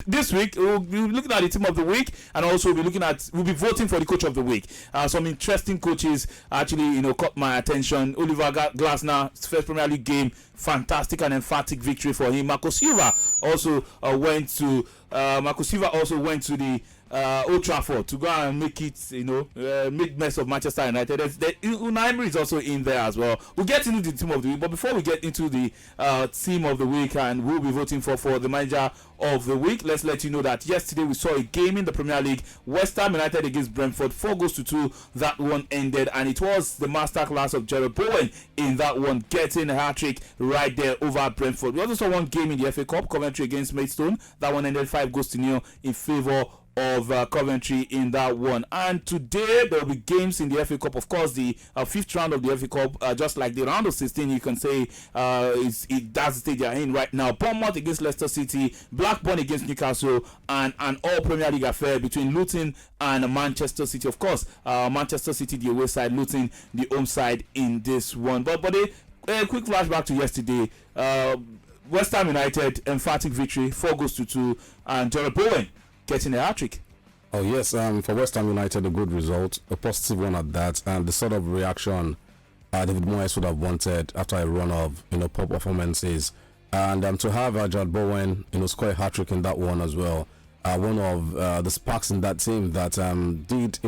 this week we'll be looking at the team of the week, and also we'll be voting for the coach of the week. Some interesting coaches actually, caught my attention. Oliver Glasner's first Premier League game, fantastic and emphatic victory for him. Marco Silva also went to the Old Trafford to go and make it, make mess of Manchester United. Unai Emery is also in there as well. We'll get into the team of the week, but before we get into the team of the week and we'll be voting for the manager of the week, let's let you know that yesterday we saw a game in the Premier League. West Ham United against Brentford, 4-2. That one ended, and it was the masterclass of Jarrod Bowen in that one, getting a hat-trick right there over Brentford. We also saw one game in the FA Cup, Coventry against Maidstone. That one ended 5-0 in favour of Coventry in that one. And today there will be games in the FA Cup. Of course, the fifth round of the FA Cup, just like the round of 16, you can say that's the stage they're in right now. Bournemouth against Leicester City, Blackburn against Newcastle, and an all Premier League affair between Luton and Manchester City. Of course, Manchester City the away side, Luton the home side in this one. But a quick flashback to yesterday. West Ham United, emphatic victory, 4-2, and Jarrod Bowen getting a hat-trick. Oh yes, for West Ham United, a good result, a positive one at that, and the sort of reaction David Moyes would have wanted after a run of poor performances, and to have Jarrod Bowen score a hat-trick in that one as well, one of the sparks in that team that did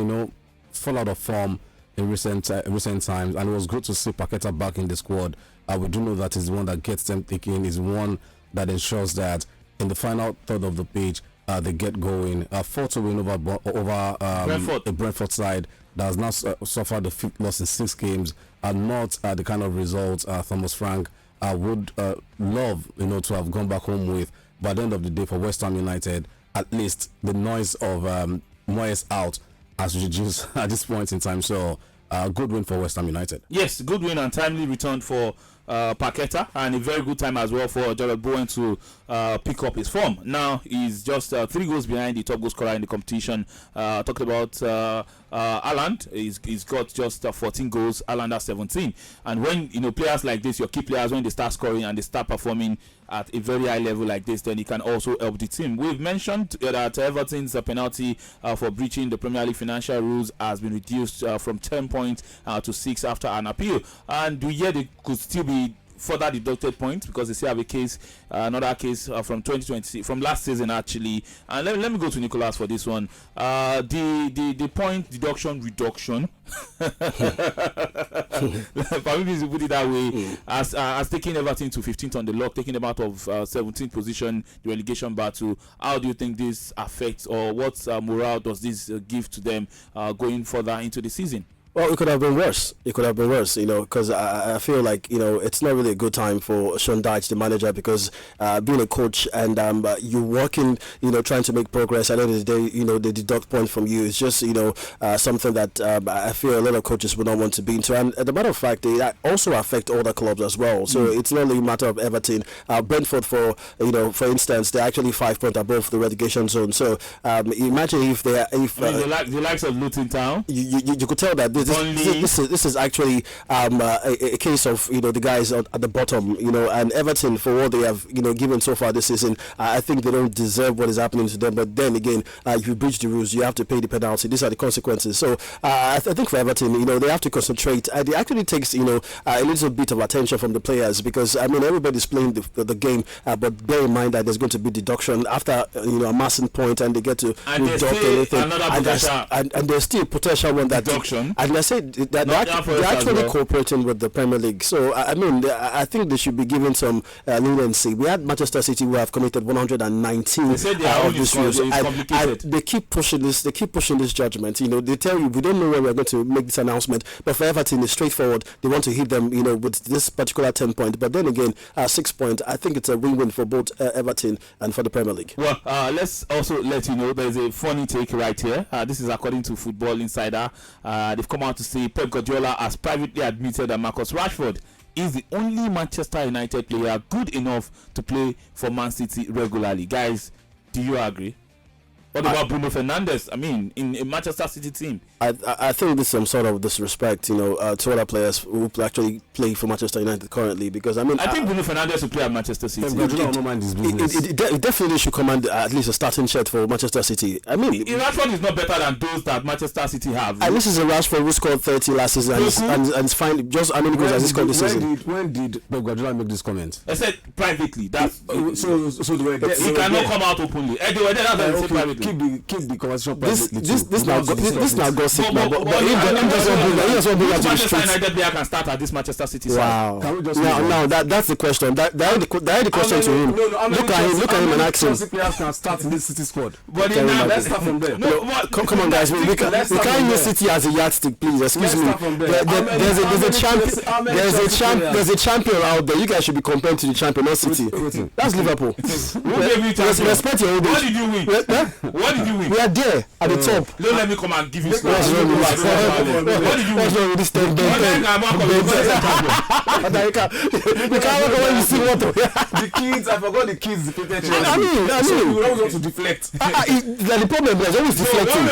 fall out of form in recent times, and it was good to see Paqueta back in the squad. We do know that is the one that gets them thinking, is one that ensures that in the final third of the pitch they get going. 4-2 win over Brentford. The Brentford side that has now suffered the fifth loss in 6 games, and not the kind of results Thomas Frank would love to have gone back home with. By the end of the day, for West Ham United, at least the noise of Moyes out has reduced at this point in time. So good win for West Ham United. Yes, good win and timely return for Paqueta, and a very good time as well for Jarrod Bowen to pick up his form. Now he's just 3 goals behind the top goal scorer in the competition. Talking about Haaland, he's got just 14 goals. Haaland has 17. And when players like this, your key players, when they start scoring and they start performing at a very high level like this, then he can also help the team. We've mentioned that Everton's penalty for breaching the Premier League financial rules has been reduced from 10 points to 6 after an appeal, and we hear they could still be further deducted points because they still have a case, another case from 2020, from last season actually. And let me go to Nicholas for this one. The point deduction reduction, permit to put it that way, as taking Everton to 15th on the log, taking them out of 17th position, the relegation battle. How do you think this affects, or what morale does this give to them going further into the season? Well, it could have been worse. Because I feel like, it's not really a good time for Sean Dyche, the manager, because being a coach and you're working, trying to make progress, at the end of the day, they deduct points from you. It's just, something that I feel a lot of coaches would not want to be into. And as a matter of fact, they also affect other clubs as well. So it's not only a matter of Everton. Brentford, for instance, they're actually 5 points above the relegation zone. So imagine if the likes of Luton Town, you could tell that this is actually a case of the guys at the bottom, and Everton, for what they have given so far this season, I think they don't deserve what is happening to them. But then again, if you breach the rules, you have to pay the penalty. These are the consequences. So I think for Everton, they have to concentrate. It actually takes a little bit of attention from the players, because everybody's playing the game, but bear in mind that there's going to be deduction after amassing point, and they get to deduct anything, and there's still potential one that deduction. And I said that they're actually cooperating with the Premier League. So I think they should be given some leniency. We had Manchester City who have committed 119 they said of these rules, and they keep pushing this. They keep pushing this judgment. They tell you, we don't know when we're going to make this announcement, but for Everton, it's straightforward. They want to hit them, with this particular 10 point. But then again, 6 point. I think it's a win-win for both Everton and for the Premier League. Well, let's also let you know there's a funny take right here. This is according to Football Insider. They've come out to say Pep Guardiola has privately admitted that Marcus Rashford is the only Manchester United player good enough to play for Man City regularly. Guys, do you agree? What about Bruno Fernandes? I mean, in a Manchester City team. I think this is some sort of disrespect, to other players who actually play for Manchester United currently. Because I think Bruno Fernandes will play at Manchester City. It definitely should command at least a starting shirt for Manchester City. I mean, Rashford is not better than those that Manchester City have. And this is a Rashford who scored 30 last season and it's fine. Just how many goals has he scored this season? When did Pep Guardiola make this comment? I said privately. That's he cannot come out openly. Anyway, that's what I say privately. Keep the conversation privately. This now gossip. But he doesn't bring out to the streets. Manchester United player can start at this Manchester City side. Wow. Now that's the question. That the question to him. Look at him and ask him. Players can start in this City squad. But let's start from there. Come on, guys. We can't use City as a yardstick, please. Excuse me. There's a champion out there. You guys should be comparing to the champion, not City. That's Liverpool. Respect your old age. What did you win? What did you win? We are there at the top. Don't let me come and give you What did you win? What's wrong with this thing? You can't walk when you see water. The kids, I forgot the kids. I mean, we always want to deflect. The problem is always deflecting.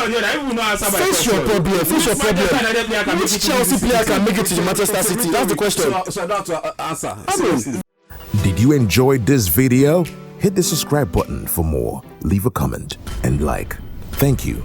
Face your problem. Which Chelsea player can make it to the Manchester City? That's the question. So I don't have to answer. Did you enjoy this video? Hit the subscribe button for more. Leave a comment and like. Thank you.